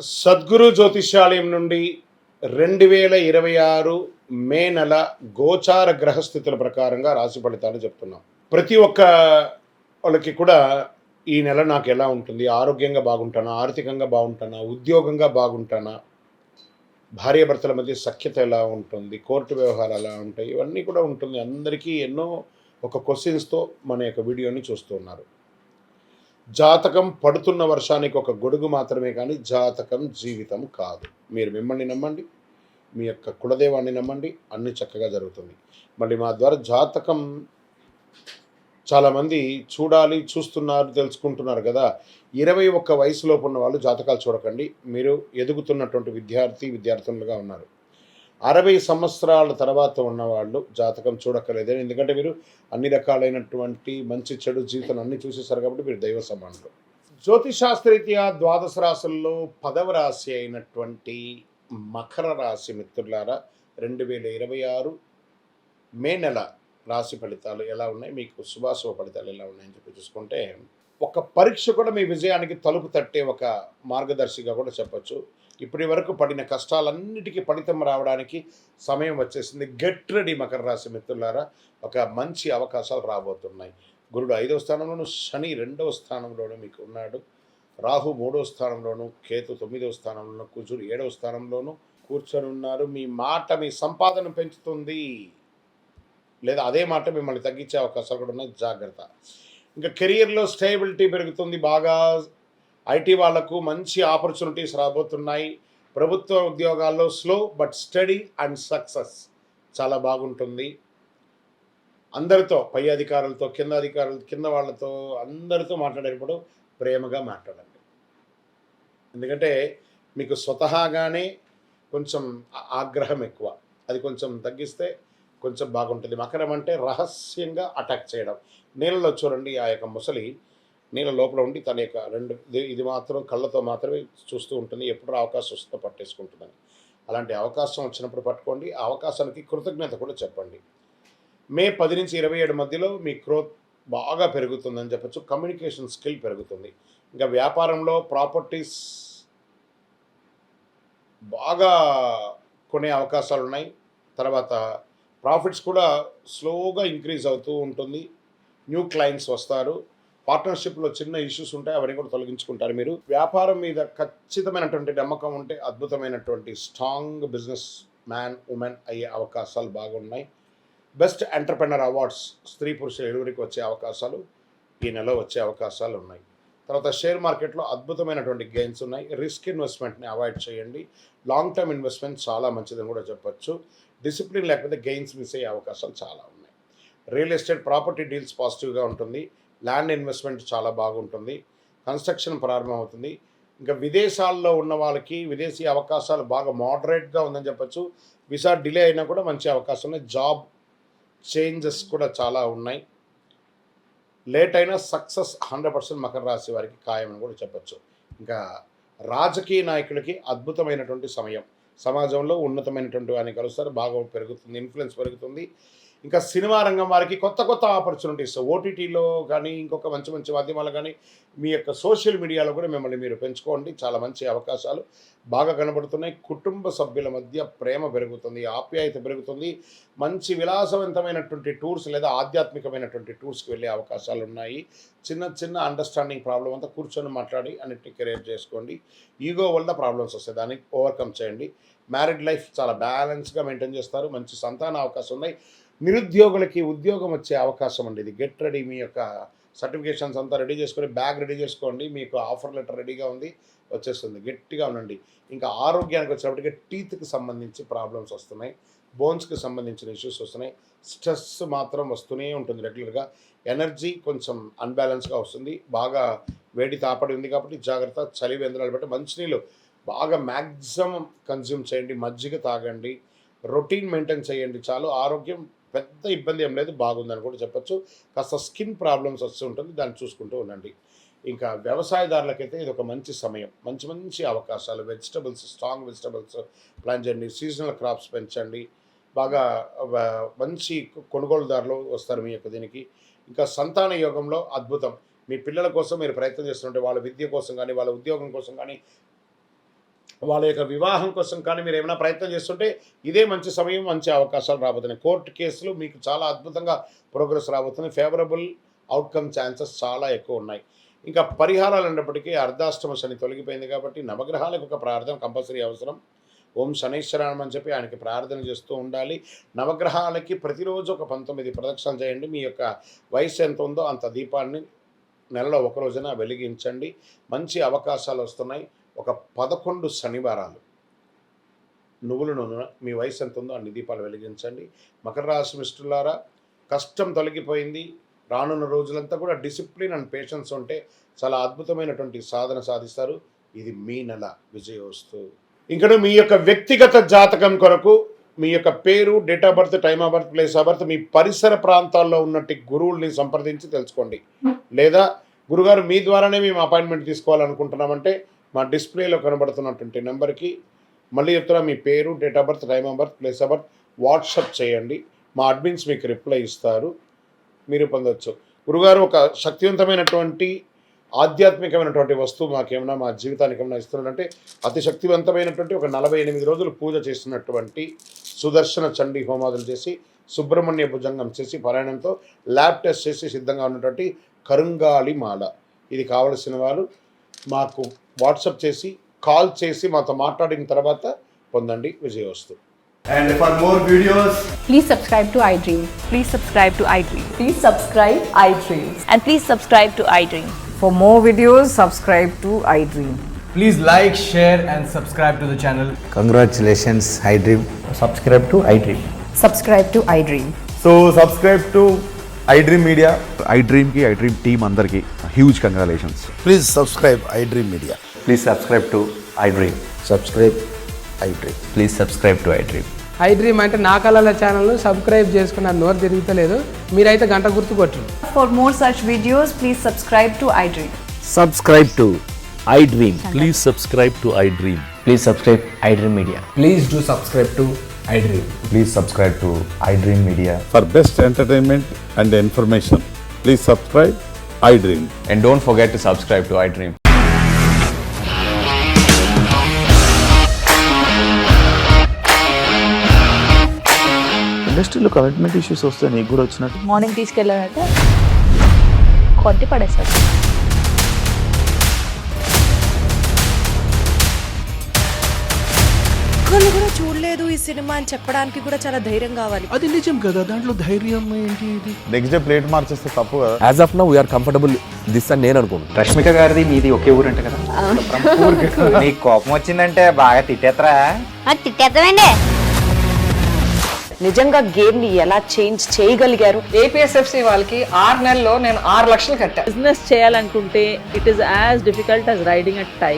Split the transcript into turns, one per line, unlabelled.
సద్గురు జ్యోతిష్యాలయం నుండి 2026 మే నెల గోచార గ్రహస్థితుల ప్రకారంగా రాశి ఫలితాలు చెప్తున్నాం. ప్రతి ఒక్క వాళ్ళకి కూడా ఈ నెల నాకు ఎలా ఉంటుంది, ఆరోగ్యంగా బాగుంటానా, ఆర్థికంగా బాగుంటానా, ఉద్యోగంగా బాగుంటానా, భార్యాభర్తల మధ్య సఖ్యత ఎలా ఉంటుంది, కోర్టు వ్యవహారాలు ఎలా ఉంటాయి, ఇవన్నీ కూడా ఉంటుంది. అందరికీ ఎన్నో ఒక క్వశ్చన్స్తో మన యొక్క వీడియోని చూస్తున్నారు. జాతకం పడుతున్న వర్షానికి ఒక గొడుగు మాత్రమే కానీ జాతకం జీవితం కాదు. మీరు మిమ్మల్ని నమ్మండి, మీ యొక్క కులదైవాన్ని నమ్మండి, అన్ని చక్కగా జరుగుతుంది. మళ్ళీ మా ద్వారా జాతకం చాలామంది చూడాలి, చూస్తున్నారు, తెలుసుకుంటున్నారు కదా. 21 వయసులోపు ఉన్న వాళ్ళు జాతకాలు చూడకండి. మీరు ఎదుగుతున్నటువంటి విద్యార్థులుగా ఉన్నారు. 60 సంవత్సరాల తర్వాత ఉన్నవాళ్ళు జాతకం చూడక్కర్లేదు. ఎందుకంటే మీరు అన్ని రకాలైనటువంటి మంచి చెడు జీవితం అన్ని చూసేసారు కాబట్టి మీరు దైవ సమానులు. జ్యోతిశాస్త్రరీత్యా ద్వాదశ రాశుల్లో 10వ రాశి అయినటువంటి మకర రాశి మిత్రులారా, 2026 మే నెల రాశి ఫలితాలు ఎలా ఉన్నాయి, మీకు శుభాశుభ ఫలితాలు ఎలా ఉన్నాయని చెప్పి చూసుకుంటే, ఒక పరీక్ష కూడా మీ విజయానికి తలుపు తట్టే ఒక మార్గదర్శిగా కూడా చెప్పొచ్చు. ఇప్పటి వరకు పడిన కష్టాలన్నిటికీ ఫలితం రావడానికి సమయం వచ్చేసింది. గెట్ రెడీ మకర రాశి మిత్రులారా, ఒక మంచి అవకాశాలు రాబోతున్నాయి. గురుడు 5వ స్థానంలోను, శని 2వ స్థానంలోనూ మీకు ఉన్నాడు. రాహు 3వ స్థానంలోను, కేతు 9వ స్థానంలోను, కుజుడు 7వ స్థానంలోను కూర్చొని ఉన్నారు. మీ మాట మీ సంపాదన పెంచుతుంది, లేదా అదే మాట మిమ్మల్ని తగ్గించే అవకాశాలు కూడా ఉన్నాయి. జాగ్రత్త. ఇంకా కెరియర్లో స్టేబిలిటీ పెరుగుతుంది. బాగా ఐటీ వాళ్లకు మంచి ఆపర్చునిటీస్ రాబోతున్నాయి. ప్రభుత్వ ఉద్యోగాల్లో slow but study and success చాలా బాగుంటుంది. అందరితో, పై అధికారులతో, కింద వాళ్ళతో అందరితో మాట్లాడేటప్పుడు ప్రేమగా మాట్లాడండి. ఎందుకంటే మీకు స్వతహాగానే కొంచెం ఆగ్రహం ఎక్కువ, అది కొంచెం తగ్గిస్తే కొంచెం బాగుంటుంది. మకరం అంటే రహస్యంగా అటాక్ చేయడం. నీళ్ళలో చూడండి, ఆ యొక్క ముసలి నీళ్ళ లోపల ఉండి తన యొక్క ఇది మాత్రం కళ్ళతో మాత్రమే చూస్తూ ఉంటుంది. ఎప్పుడు అవకాశం వస్తుందో పట్టేసుకుంటుందని. అలాంటి అవకాశం వచ్చినప్పుడు పట్టుకోండి. ఆ అవకాశానికి కృతజ్ఞత కూడా చెప్పండి. మే 10 నుంచి 27 మధ్యలో మీ గ్రోత్ బాగా పెరుగుతుందని చెప్పచ్చు. కమ్యూనికేషన్ స్కిల్ పెరుగుతుంది. ఇంకా వ్యాపారంలో ప్రాపర్టీస్ బాగా కొనే అవకాశాలు ఉన్నాయి. తర్వాత ప్రాఫిట్స్ కూడా స్లోగా ఇంక్రీజ్ అవుతూ ఉంటుంది. న్యూ క్లయింట్స్ వస్తారు. పార్ట్నర్షిప్లో చిన్న ఇష్యూస్ ఉంటాయి, అవన్నీ కూడా తొలగించుకుంటారు. మీరు వ్యాపారం మీద ఖచ్చితమైనటువంటి నమ్మకం ఉంటే అద్భుతమైనటువంటి స్ట్రాంగ్ బిజినెస్ మ్యాన్, ఉమెన్ అయ్యే అవకాశాలు బాగున్నాయి. బెస్ట్ ఎంటర్‌ప్రెన్యూర్ అవార్డ్స్ స్త్రీ పురుషులు ఇరువురికి వచ్చే అవకాశాలు ఈ నెల వచ్చే అవకాశాలు ఉన్నాయి. తర్వాత షేర్ మార్కెట్లో అద్భుతమైనటువంటి గెయిన్స్ ఉన్నాయి. రిస్క్ ఇన్వెస్ట్మెంట్ని అవాయిడ్ చేయండి. లాంగ్ టర్మ్ ఇన్వెస్ట్మెంట్ చాలా మంచిదని కూడా చెప్పచ్చు. డిసిప్లిన్ లేకపోతే గెయిన్స్ మిస్ అయ్యే అవకాశాలు చాలా ఉన్నాయి. రియల్ ఎస్టేట్ ప్రాపర్టీ డీల్స్ పాజిటివ్గా ఉంటుంది. ల్యాండ్ ఇన్వెస్ట్మెంట్ చాలా బాగుంటుంది. కన్స్ట్రక్షన్ ప్రారంభమవుతుంది. ఇంకా విదేశాల్లో ఉన్న వాళ్ళకి విదేశీ అవకాశాలు బాగా మోడరేట్గా ఉందని చెప్పచ్చు. వీసా డిలే అయినా కూడా మంచి అవకాశం ఉన్నాయి. జాబ్ చేంజెస్ కూడా చాలా ఉన్నాయి. లేట్ అయినా సక్సెస్ 100% మకర రాశి వారికి ఖాయమని కూడా చెప్పచ్చు. ఇంకా రాజకీయ నాయకులకి అద్భుతమైనటువంటి సమయం. సమాజంలో ఉన్నతమైనటువంటి వారిని కలుస్తారు, బాగా పెరుగుతుంది, ఇన్ఫ్లుయెన్స్ పెరుగుతుంది. ఇంకా సినిమా రంగం వారికి కొత్త ఆపర్చునిటీస్ ఓటీటీలో కానీ, ఇంకొక మంచి మాధ్యమాలు కానీ, మీ యొక్క సోషల్ మీడియాలో కూడా మిమ్మల్ని మీరు పెంచుకోండి. చాలా మంచి అవకాశాలు బాగా కనబడుతున్నాయి. కుటుంబ సభ్యుల మధ్య ప్రేమ పెరుగుతుంది, ఆప్యాయత పెరుగుతుంది. మంచి విలాసవంతమైనటువంటి టూర్స్ లేదా ఆధ్యాత్మికమైనటువంటి టూర్స్కి వెళ్ళే అవకాశాలు ఉన్నాయి. చిన్న అండర్స్టాండింగ్ ప్రాబ్లం అంతా కూర్చొని మాట్లాడి అన్నిటిని క్లియర్ చేసుకోండి. ఈగో వల్ల ప్రాబ్లమ్స్ వస్తాయి, దాన్ని ఓవర్కమ్ చేయండి. మ్యారీడ్ లైఫ్ చాలా బ్యాలెన్స్గా మెయింటైన్ చేస్తారు. మంచి సంతాన అవకాశం ఉన్నాయి. నిరుద్యోగులకి ఉద్యోగం వచ్చే అవకాశం అండి. ఇది గెట్ రెడీ. మీ యొక్క సర్టిఫికేషన్స్ అంతా రెడీ చేసుకొని బ్యాగ్ రెడీ చేసుకోండి. మీకు ఆఫర్ లెటర్ రెడీగా ఉంది, వచ్చేస్తుంది. గట్టిగా ఉండండి. ఇంకా ఆరోగ్యానికి వచ్చేటప్పటికి టీత్కి సంబంధించి ప్రాబ్లమ్స్ వస్తున్నాయి, బోన్స్కి సంబంధించిన ఇష్యూస్ వస్తున్నాయి. స్ట్రెస్ మాత్రం వస్తూనే ఉంటుంది రెగ్యులర్గా. ఎనర్జీ కొంచెం అన్బ్యాలెన్స్గా వస్తుంది. బాగా వేడి తాపడి ఉంది కాబట్టి జాగ్రత్త. చలి వేంద్రాలు బట్టి మంచినీళ్ళు బాగా మ్యాక్సిమం కన్జ్యూమ్ చేయండి. మజ్జిగ తాగండి. రొటీన్ మెయింటైన్ చేయండి చాలు. ఆరోగ్యం పెద్ద ఇబ్బంది ఏం లేదు, బాగుందని కూడా చెప్పచ్చు. కాస్త స్కిన్ ప్రాబ్లమ్స్ వస్తూ ఉంటుంది, దాన్ని చూసుకుంటూ ఉండండి. ఇంకా వ్యవసాయదారులకైతే ఇది ఒక మంచి సమయం. మంచి అవకాశాలు. స్ట్రాంగ్ వెజిటబుల్స్ ప్లాన్ చేయండి. సీజనల్ క్రాప్స్ పెంచండి. బాగా మంచి కొనుగోలుదారులు వస్తారు మీ యొక్క దీనికి. ఇంకా సంతాన యోగంలో అద్భుతం. మీ పిల్లల కోసం మీరు ప్రయత్నం చేస్తుంటే, వాళ్ళ విద్య కోసం కానీ, వాళ్ళ ఉద్యోగం కోసం కానీ, వాళ్ళ యొక్క వివాహం కోసం కానీ మీరు ఏమైనా ప్రయత్నం చేస్తుంటే ఇదే మంచి సమయం, మంచి అవకాశాలు రాబోతున్నాయి. కోర్టు కేసులు మీకు చాలా అద్భుతంగా ప్రోగ్రెస్ రాబోతుంది. ఫేవరబుల్ అవుట్కమ్ ఛాన్సెస్ చాలా ఎక్కువ ఉన్నాయి. ఇంకా పరిహారాలు అన్నప్పటికీ అర్ధాష్టమ శని తొలగిపోయింది కాబట్టి నవగ్రహాలకు ఒక ప్రార్థన కంపల్సరీ అవసరం. ఓం శనైశ్వరాయం అని చెప్పి ఆయనకి ప్రార్థన చేస్తూ ఉండాలి. నవగ్రహాలకి ప్రతిరోజు ఒక 19 ప్రదక్షిణలు చేయండి. మీ యొక్క వయసు ఎంత ఉందో అంత దీపాన్ని నెలలో ఒక రోజున వెలిగించండి. మంచి అవకాశాలు వస్తున్నాయి. ఒక 11 శనివారాలు నువ్వుల నూనె మీ వయసు ఎంత ఉందో అన్ని దీపాలు వెలిగించండి. మకర రాశి మిత్రులారా, కష్టం తొలగిపోయింది. రానున్న రోజులంతా కూడా డిసిప్లిన్ అండ్ పేషెన్స్ ఉంటే చాలా అద్భుతమైనటువంటి సాధన సాధిస్తారు. ఇది మీ నెల విజయోస్తు. ఇంకా మీ యొక్క వ్యక్తిగత జాతకం కొరకు మీ యొక్క పేరు, date of birth, time of birth, place of birth, మీ పరిసర ప్రాంతాల్లో ఉన్నట్టు గురువుల్ని సంప్రదించి తెలుసుకోండి. లేదా గురుగారు మీ ద్వారానే మేము అపాయింట్మెంట్ తీసుకోవాలనుకుంటున్నామంటే మా డిస్ప్లేలో కనబడుతున్నటువంటి నెంబర్కి మళ్ళీ చెప్తున్నా, మీ పేరు, date of birth, time of birth, place of birth WhatsApp చేయండి. మా అడ్మిన్స్ మీకు రిప్లై ఇస్తారు, మీరు పొందవచ్చు. గురుగారు ఒక శక్తివంతమైనటువంటి ఆధ్యాత్మికమైనటువంటి వస్తువు మాకేమైనా మా జీవితానికి ఏమైనా ఇస్తున్నాడంటే అతి శక్తివంతమైనటువంటి ఒక 48 రోజులు పూజ చేసినటువంటి సుదర్శన చండీ హోమాదులు చేసి సుబ్రహ్మణ్య భుజంగం చేసి పారాయణంతో ల్యాబ్ టెస్ట్ చేసి సిద్ధంగా ఉన్నటువంటి కరుంగాళి మాల. ఇది కావలసిన వారు మాకు వాట్సాప్ చేసి కాల్ చేసి మాతో మాట్లాడిన తర్వాత పొందండి. విజయోస్తు.
And for more videos,
Please subscribe to iDream.
Please subscribe to iDream.
Please subscribe iDream.
And please subscribe to iDream.
For more videos, subscribe to iDream.
please like, share and subscribe to the channel.
Congratulations, iDream.
Subscribe to iDream.
Subscribe to iDream.
So subscribe to iDream Media.
iDream की iDream team अंदर की huge congratulations.
Please subscribe iDream Media.
Please subscribe to iDream.
Subscribe iDream.
Please subscribe to iDream.
iDream అంటే నా కళల ఛానల్ను subscribe చేసుకున్న నోరు తిరుగుతలేదు. మీరైతే గంట గుర్తు కొట్టండి.
For more such videos, please subscribe to iDream.
Subscribe to iDream.
Please subscribe to iDream.
Please subscribe iDream Media.
Please do subscribe to iDream.
Please subscribe to iDream Media.
For best entertainment and information, please subscribe iDream.
And don't forget to subscribe to iDream.
ఇండస్ట్రీలో commitment issues వస్తే నీకు కూడా వచ్చినట్టు
morning తీసుకెళ్ళారంటే కొట్టి పడేస్తారు.
ఒక్కళ్ళు కూడా చూడలేదు ఈ సినిమా అని చెప్పడానికి కూడా చాలా ధైర్యం కావాలి.
అది నిజం కదా, దాంట్లో ధైర్యం ఏంటి? ఇది
నెక్స్ట్ డే ప్లేట్ మార్చేస్తే తప్పు కదా.
As of now we are comfortable this అని నేను అనుకుంటున్నాను.
రష్మిక గారిది మీది ఒకే ఊరంట కదా. నీకు కోపం వచ్చిందంటే బాగా తిట్టేత్తరా?
తిట్టేద్దామండి.
నిజంగా గేమ్ ని ఎలా చేంజ్ చేయగలిగారు?
ఏపీఎస్ఎఫ్సి వాళ్ళకి 6 నెలల్లో నేను 6 లక్షలు కట్టా.
బిజినెస్ చేయాలనుకుంటే it is as difficult as riding a tiger.